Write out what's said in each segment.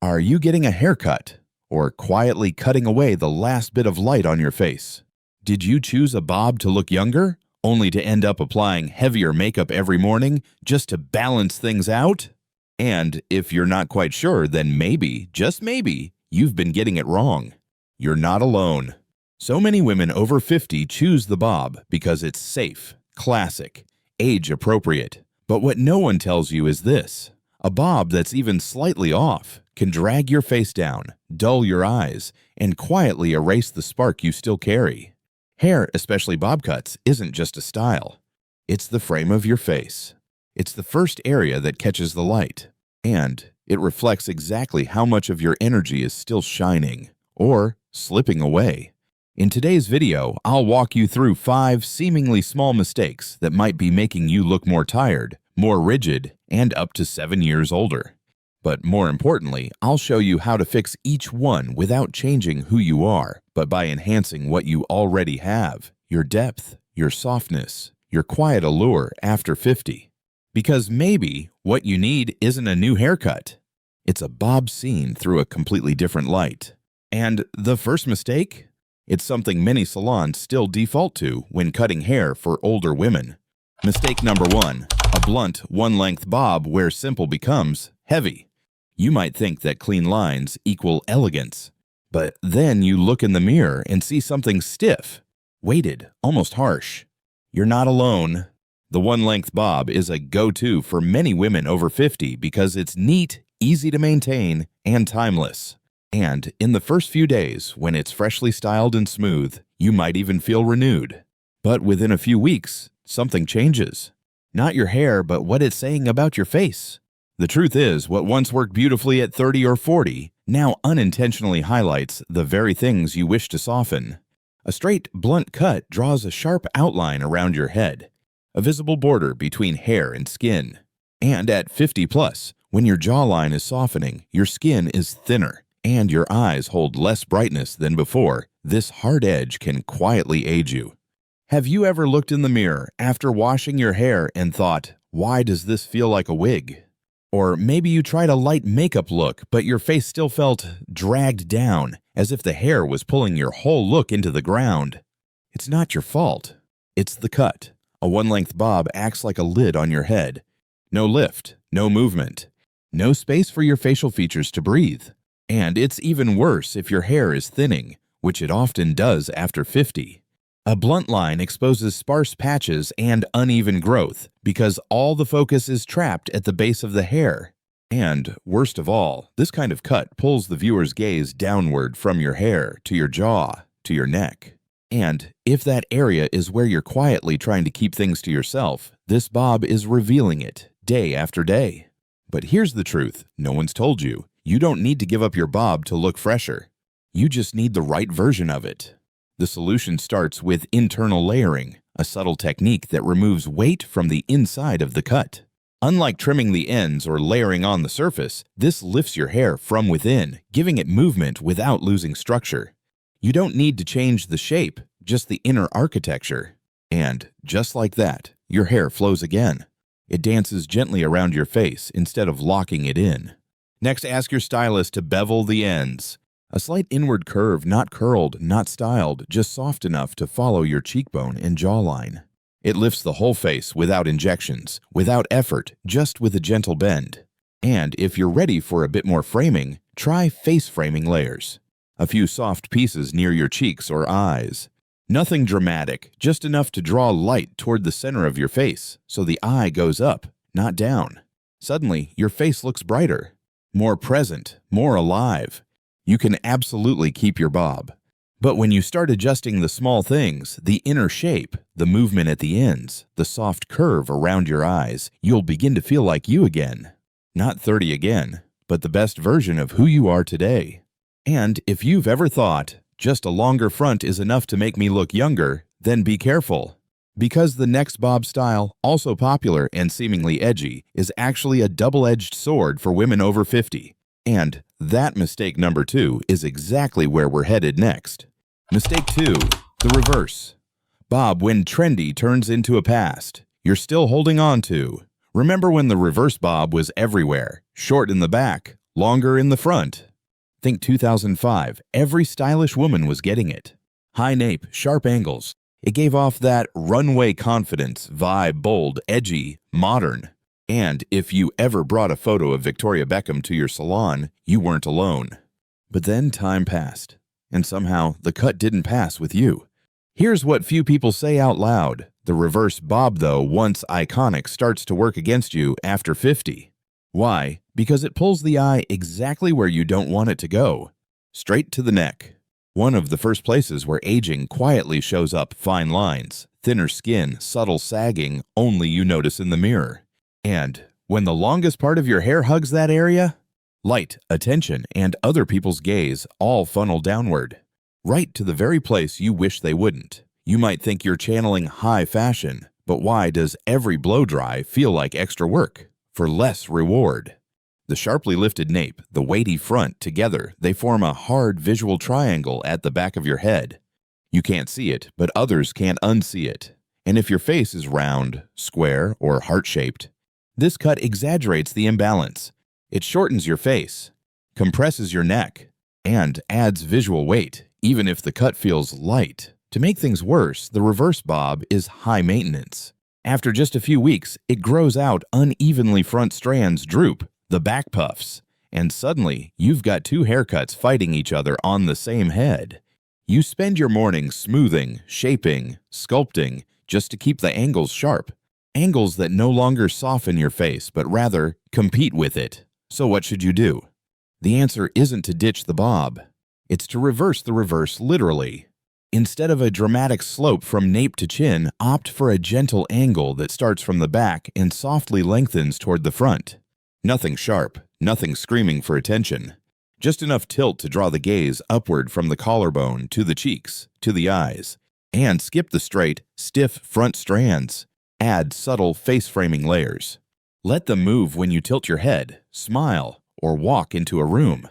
Are you getting a haircut or quietly cutting away the last bit of light on your face? Did you choose a bob to look younger, only to end up applying heavier makeup every morning just to balance things out? And if you're not quite sure, then maybe, just maybe, you've been getting it wrong. You're not alone. So many women over 50 choose the bob because it's safe, classic, age-appropriate. But what no one tells you is this: a bob that's even slightly off can drag your face down, dull your eyes, and quietly erase the spark you still carry. Hair, especially bob cuts, isn't just a style. It's the frame of your face. It's the first area that catches the light, and it reflects exactly how much of your energy is still shining or slipping away. In today's video, I'll walk you through 5 seemingly small mistakes that might be making you look more tired, more rigid, and up to 7 years older. But more importantly, I'll show you how to fix each one without changing who you are, but by enhancing what you already have: your depth, your softness, your quiet allure after 50. Because maybe what you need isn't a new haircut. It's a bob seen through a completely different light. And the first mistake? It's something many salons still default to when cutting hair for older women. Mistake number 1, a blunt, one-length bob where simple becomes heavy. You might think that clean lines equal elegance, but then you look in the mirror and see something stiff, weighted, almost harsh. You're not alone. The one-length bob is a go-to for many women over 50 because it's neat, easy to maintain, and timeless. And in the first few days, when it's freshly styled and smooth, you might even feel renewed. But within a few weeks, something changes. Not your hair, but what it's saying about your face. The truth is, what once worked beautifully at 30 or 40 now unintentionally highlights the very things you wish to soften. A straight, blunt cut draws a sharp outline around your head, a visible border between hair and skin. And at 50 plus, when your jawline is softening, your skin is thinner, and your eyes hold less brightness than before, this hard edge can quietly age you. Have you ever looked in the mirror after washing your hair and thought, "Why does this feel like a wig?" Or maybe you tried a light makeup look, but your face still felt dragged down, as if the hair was pulling your whole look into the ground. It's not your fault. It's the cut. A one-length bob acts like a lid on your head. No lift, no movement, no space for your facial features to breathe. And it's even worse if your hair is thinning, which it often does after 50. A blunt line exposes sparse patches and uneven growth because all the focus is trapped at the base of the hair. And, worst of all, this kind of cut pulls the viewer's gaze downward from your hair to your jaw to your neck. And if that area is where you're quietly trying to keep things to yourself, this bob is revealing it day after day. But here's the truth no one's told you. You don't need to give up your bob to look fresher. You just need the right version of it. The solution starts with internal layering, a subtle technique that removes weight from the inside of the cut. Unlike trimming the ends or layering on the surface, this lifts your hair from within, giving it movement without losing structure. You don't need to change the shape, just the inner architecture. And just like that, your hair flows again. It dances gently around your face instead of locking it in. Next, ask your stylist to bevel the ends. A slight inward curve, not curled, not styled, just soft enough to follow your cheekbone and jawline. It lifts the whole face without injections, without effort, just with a gentle bend. And if you're ready for a bit more framing, try face framing layers. A few soft pieces near your cheeks or eyes. Nothing dramatic, just enough to draw light toward the center of your face, so the eye goes up, not down. Suddenly, your face looks brighter, more present, more alive. You can absolutely keep your bob. But when you start adjusting the small things, the inner shape, the movement at the ends, the soft curve around your eyes, you'll begin to feel like you again. Not 30 again, but the best version of who you are today. And if you've ever thought, just a longer front is enough to make me look younger, then be careful. Because the next bob style, also popular and seemingly edgy, is actually a double-edged sword for women over 50. And that mistake number 2 is exactly where we're headed next. Mistake 2, the reverse. Bob when trendy turns into a past you're still holding on to. Remember when the reverse bob was everywhere, short in the back, Longer in the front. Think 2005. Every stylish woman was getting it. High nape, sharp angles. It gave off that runway confidence, vibe, bold, edgy, modern. And if you ever brought a photo of Victoria Beckham to your salon, you weren't alone. But then time passed, and somehow the cut didn't pass with you. Here's what few people say out loud. The reverse bob, though, once iconic, starts to work against you after 50. Why? Because it pulls the eye exactly where you don't want it to go. Straight to the neck. One of the first places where aging quietly shows up: fine lines, thinner skin, subtle sagging, only you notice in the mirror. And when the longest part of your hair hugs that area, light, attention, and other people's gaze all funnel downward, right to the very place you wish they wouldn't. You might think you're channeling high fashion, but why does every blow dry feel like extra work? For less reward. The sharply lifted nape, the weighty front, together, they form a hard visual triangle at the back of your head. You can't see it, but others can't unsee it. And if your face is round, square, or heart-shaped, this cut exaggerates the imbalance. It shortens your face, compresses your neck, and adds visual weight, even if the cut feels light. To make things worse, the reverse bob is high maintenance. After just a few weeks, it grows out unevenly, front strands droop, the back puffs, and suddenly you've got two haircuts fighting each other on the same head. You spend your mornings smoothing, shaping, sculpting, just to keep the angles sharp. Angles that no longer soften your face, but rather compete with it. So what should you do? The answer isn't to ditch the bob. It's to reverse the reverse literally. Instead of a dramatic slope from nape to chin, opt for a gentle angle that starts from the back and softly lengthens toward the front. Nothing sharp, nothing screaming for attention. Just enough tilt to draw the gaze upward from the collarbone to the cheeks, to the eyes. And skip the straight, stiff front strands. Add subtle face-framing layers. Let them move when you tilt your head, smile, or walk into a room.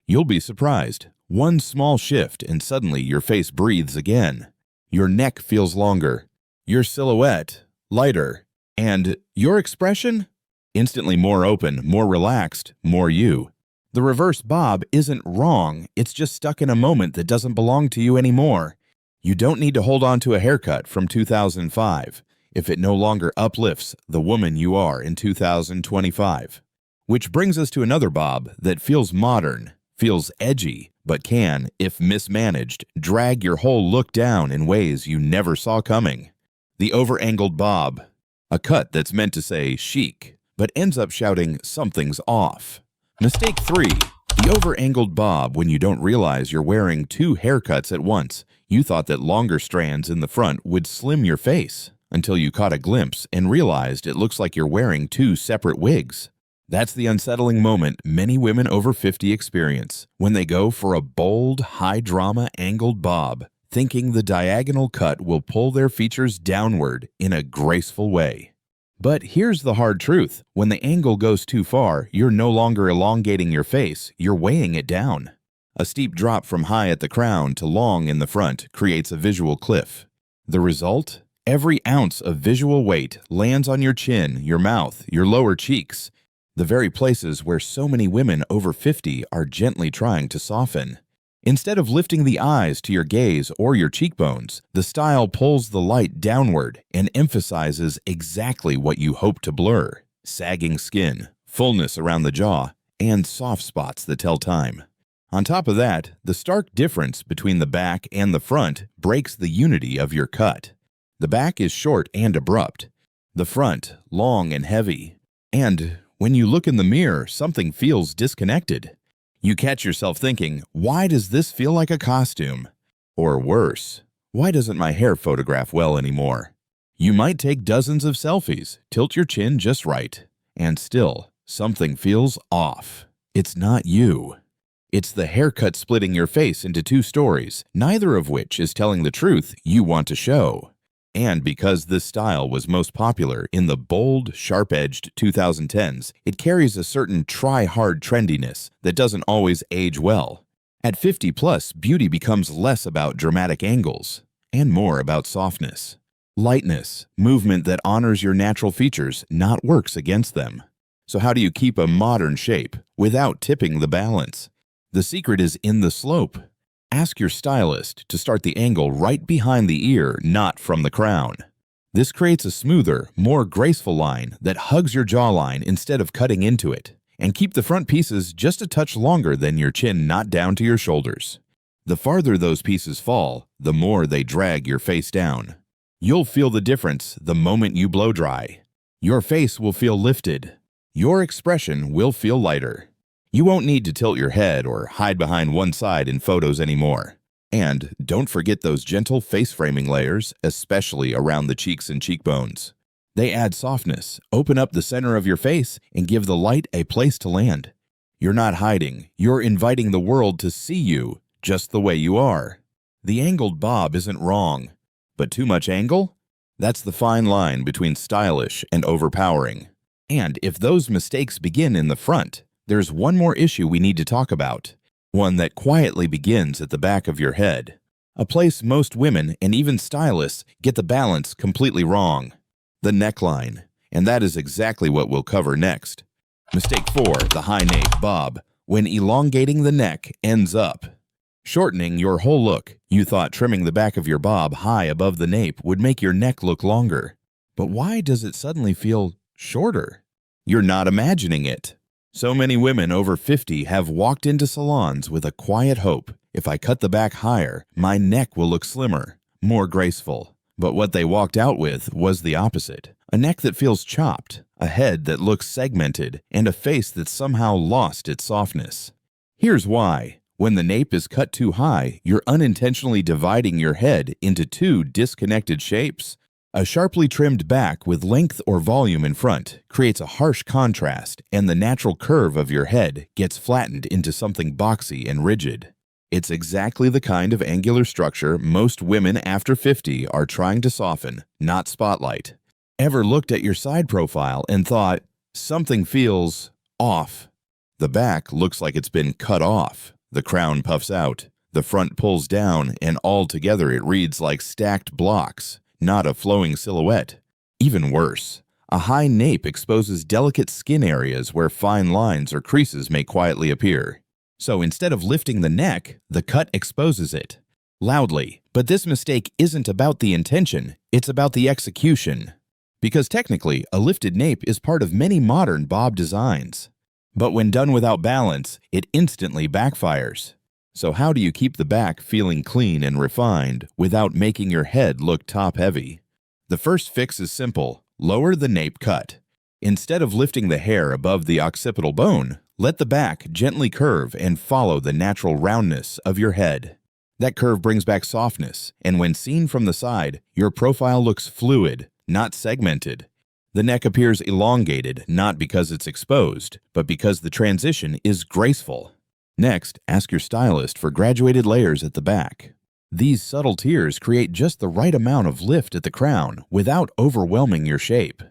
You'll be surprised. One small shift and suddenly your face breathes again. Your neck feels longer. Your silhouette, lighter. And your expression? Instantly more open, more relaxed, more you. The reverse bob isn't wrong. It's just stuck in a moment that doesn't belong to you anymore. You don't need to hold on to a haircut from 2005 if it no longer uplifts the woman you are in 2025. Which brings us to another bob that feels modern, feels edgy, but can, if mismanaged, drag your whole look down in ways you never saw coming. The over-angled bob. A cut that's meant to say chic, but ends up shouting something's off. Mistake 3. The over-angled bob when you don't realize you're wearing two haircuts at once. You thought that longer strands in the front would slim your face, until you caught a glimpse and realized it looks like you're wearing two separate wigs. That's the unsettling moment many women over 50 experience when they go for a bold, high-drama angled bob, thinking the diagonal cut will pull their features downward in a graceful way. But here's the hard truth. When the angle goes too far, you're no longer elongating your face, you're weighing it down. A steep drop from high at the crown to long in the front creates a visual cliff. The result? Every ounce of visual weight lands on your chin, your mouth, your lower cheeks, the very places where so many women over 50 are gently trying to soften. Instead of lifting the eyes to your gaze or your cheekbones, the style pulls the light downward and emphasizes exactly what you hope to blur: sagging skin, fullness around the jaw, and soft spots that tell time. On top of that, the stark difference between the back and the front breaks the unity of your cut. The back is short and abrupt, the front long and heavy, and when you look in the mirror, something feels disconnected. You catch yourself thinking, why does this feel like a costume? Or worse, why doesn't my hair photograph well anymore? You might take dozens of selfies, tilt your chin just right, and still, something feels off. It's not you. It's the haircut splitting your face into two stories, neither of which is telling the truth you want to show. And because this style was most popular in the bold, sharp-edged 2010s, it carries a certain try-hard trendiness that doesn't always age well. At 50+, beauty becomes less about dramatic angles and more about softness. Lightness, movement that honors your natural features, not works against them. So how do you keep a modern shape without tipping the balance? The secret is in the slope. Ask your stylist to start the angle right behind the ear, not from the crown. This creates a smoother, more graceful line that hugs your jawline instead of cutting into it. And keep the front pieces just a touch longer than your chin, not down to your shoulders. The farther those pieces fall, the more they drag your face down. You'll feel the difference the moment you blow dry. Your face will feel lifted. Your expression will feel lighter. You won't need to tilt your head or hide behind one side in photos anymore. And don't forget those gentle face framing layers, especially around the cheeks and cheekbones. They add softness, open up the center of your face, and give the light a place to land. You're not hiding, you're inviting the world to see you just the way you are. The angled bob isn't wrong, but too much angle? That's the fine line between stylish and overpowering. And if those mistakes begin in the front, there's one more issue we need to talk about. One that quietly begins at the back of your head. A place most women and even stylists get the balance completely wrong. The neckline. And that is exactly what we'll cover next. Mistake 4, the high nape bob, when elongating the neck ends up. Shortening your whole look, you thought trimming the back of your bob high above the nape would make your neck look longer. But why does it suddenly feel shorter? You're not imagining it. So many women over 50 have walked into salons with a quiet hope. If I cut the back higher, my neck will look slimmer, more graceful. But what they walked out with was the opposite. A neck that feels chopped, a head that looks segmented, and a face that somehow lost its softness. Here's why. When the nape is cut too high, you're unintentionally dividing your head into two disconnected shapes. A sharply trimmed back with length or volume in front creates a harsh contrast, and the natural curve of your head gets flattened into something boxy and rigid. It's exactly the kind of angular structure most women after 50 are trying to soften, not spotlight. Ever looked at your side profile and thought, something feels off? The back looks like it's been cut off. The crown puffs out, the front pulls down, and altogether it reads like stacked blocks, not a flowing silhouette. Even worse, a high nape exposes delicate skin areas where fine lines or creases may quietly appear. So instead of lifting the neck, the cut exposes it. Loudly, but this mistake isn't about the intention, it's about the execution. Because technically, a lifted nape is part of many modern bob designs. But when done without balance, it instantly backfires. So how do you keep the back feeling clean and refined without making your head look top-heavy? The first fix is simple. Lower the nape cut. Instead of lifting the hair above the occipital bone, let the back gently curve and follow the natural roundness of your head. That curve brings back softness, and when seen from the side, your profile looks fluid, not segmented. The neck appears elongated not because it's exposed, but because the transition is graceful. Next, ask your stylist for graduated layers at the back. These subtle tiers create just the right amount of lift at the crown without overwhelming your shape.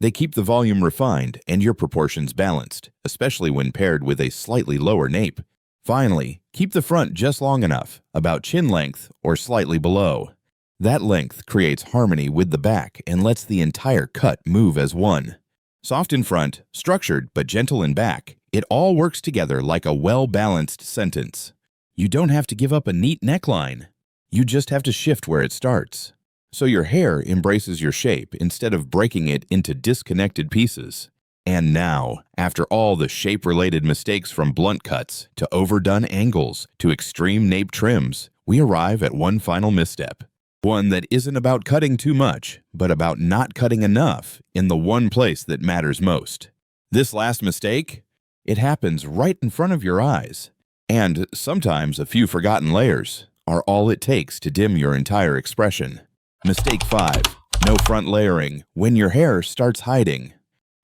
They keep the volume refined and your proportions balanced, especially when paired with a slightly lower nape. Finally, keep the front just long enough, about chin length or slightly below. That length creates harmony with the back and lets the entire cut move as one. Soft in front, structured but gentle in back, it all works together like a well-balanced sentence. You don't have to give up a neat neckline. You just have to shift where it starts. So your hair embraces your shape instead of breaking it into disconnected pieces. And now, after all the shape-related mistakes from blunt cuts to overdone angles to extreme nape trims, we arrive at one final misstep. One that isn't about cutting too much, but about not cutting enough in the one place that matters most. This last mistake? It happens right in front of your eyes. And sometimes a few forgotten layers are all it takes to dim your entire expression. Mistake 5. No front layering when your hair starts hiding.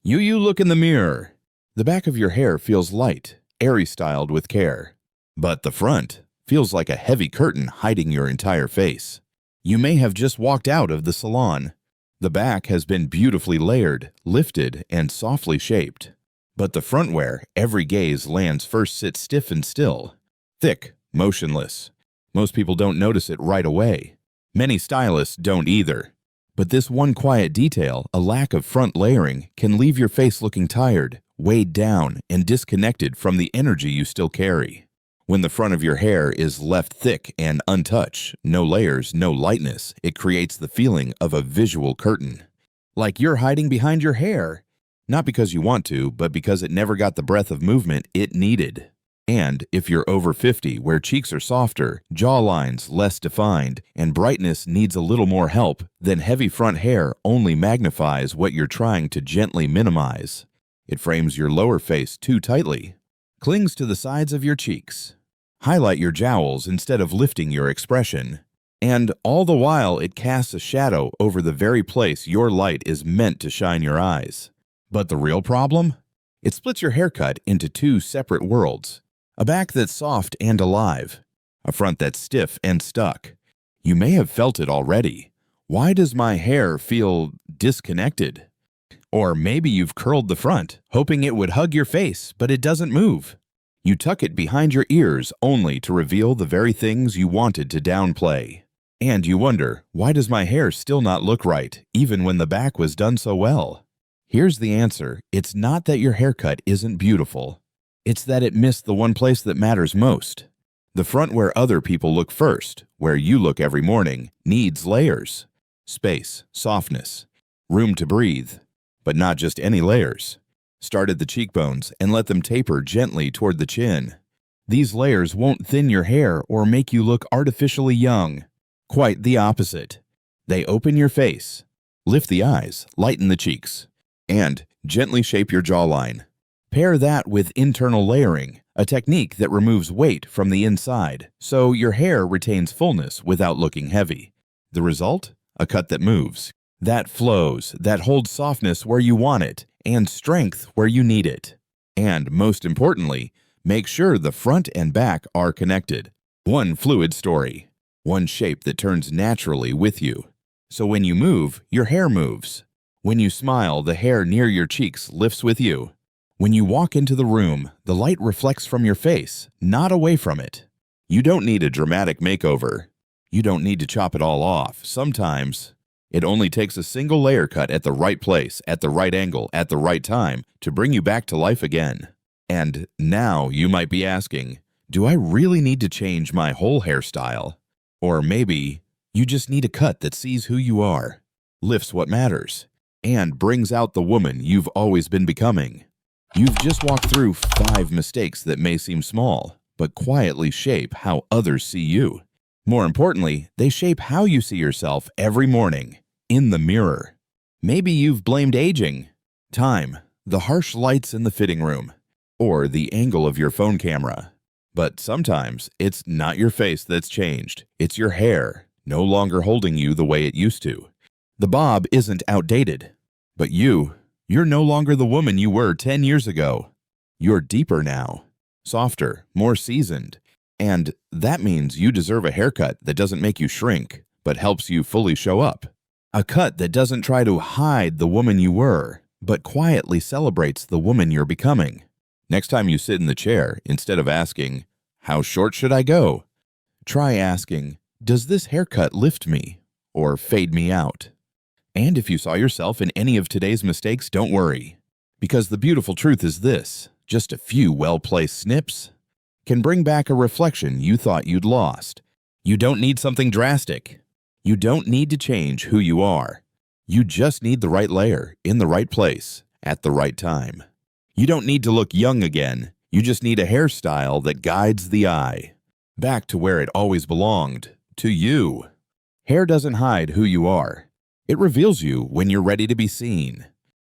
You look in the mirror. The back of your hair feels light, airy styled with care. But the front feels like a heavy curtain hiding your entire face. You may have just walked out of the salon. The back has been beautifully layered, lifted, and softly shaped. But the front where every gaze lands first sits stiff and still, thick, motionless. Most people don't notice it right away. Many stylists don't either. But this one quiet detail, a lack of front layering, can leave your face looking tired, weighed down, and disconnected from the energy you still carry. When the front of your hair is left thick and untouched, no layers, no lightness, it creates the feeling of a visual curtain. Like you're hiding behind your hair, not because you want to, but because it never got the breadth of movement it needed. And if you're over 50, where cheeks are softer, jawlines less defined, and brightness needs a little more help, then heavy front hair only magnifies what you're trying to gently minimize. It frames your lower face too tightly, clings to the sides of your cheeks, highlight your jowls instead of lifting your expression, and all the while it casts a shadow over the very place your light is meant to shine your eyes. But the real problem? It splits your haircut into two separate worlds. A back that's soft and alive, a front that's stiff and stuck. You may have felt it already. Why does my hair feel disconnected? Or maybe you've curled the front, hoping it would hug your face, but it doesn't move. You tuck it behind your ears only to reveal the very things you wanted to downplay. And you wonder, why does my hair still not look right, even when the back was done so well? Here's the answer. It's not that your haircut isn't beautiful. It's that it missed the one place that matters most. The front where other people look first, where you look every morning, needs layers. Space, softness, room to breathe, but not just any layers. Start at the cheekbones and let them taper gently toward the chin. These layers won't thin your hair or make you look artificially young. Quite the opposite. They open your face, lift the eyes, lighten the cheeks, and gently shape your jawline. Pair that with internal layering, a technique that removes weight from the inside, so your hair retains fullness without looking heavy. The result? A cut that moves, that flows, that holds softness where you want it, and strength where you need it. And most importantly, make sure the front and back are connected. One fluid story, one shape that turns naturally with you. So when you move, your hair moves. When you smile, the hair near your cheeks lifts with you. When you walk into the room, the light reflects from your face, not away from it. You don't need a dramatic makeover. You don't need to chop it all off. Sometimes, it only takes a single layer cut at the right place, at the right angle, at the right time to bring you back to life again. And now you might be asking, do I really need to change my whole hairstyle? Or maybe you just need a cut that sees who you are, lifts what matters, and brings out the woman you've always been becoming. You've just walked through 5 mistakes that may seem small, but quietly shape how others see you. More importantly, they shape how you see yourself every morning, in the mirror. Maybe you've blamed aging, time, the harsh lights in the fitting room, or the angle of your phone camera. But sometimes it's not your face that's changed, it's your hair, no longer holding you the way it used to. The bob isn't outdated, but you're no longer the woman you were 10 years ago. You're deeper now, softer, more seasoned, and that means you deserve a haircut that doesn't make you shrink, but helps you fully show up. A cut that doesn't try to hide the woman you were, but quietly celebrates the woman you're becoming. Next time you sit in the chair, instead of asking, "How short should I go?" try asking, "Does this haircut lift me or fade me out?" And if you saw yourself in any of today's mistakes, don't worry. Because the beautiful truth is this, just a few well-placed snips can bring back a reflection you thought you'd lost. You don't need something drastic. You don't need to change who you are. You just need the right layer, in the right place, at the right time. You don't need to look young again. You just need a hairstyle that guides the eye back to where it always belonged, to you. Hair doesn't hide who you are. It reveals you when you're ready to be seen.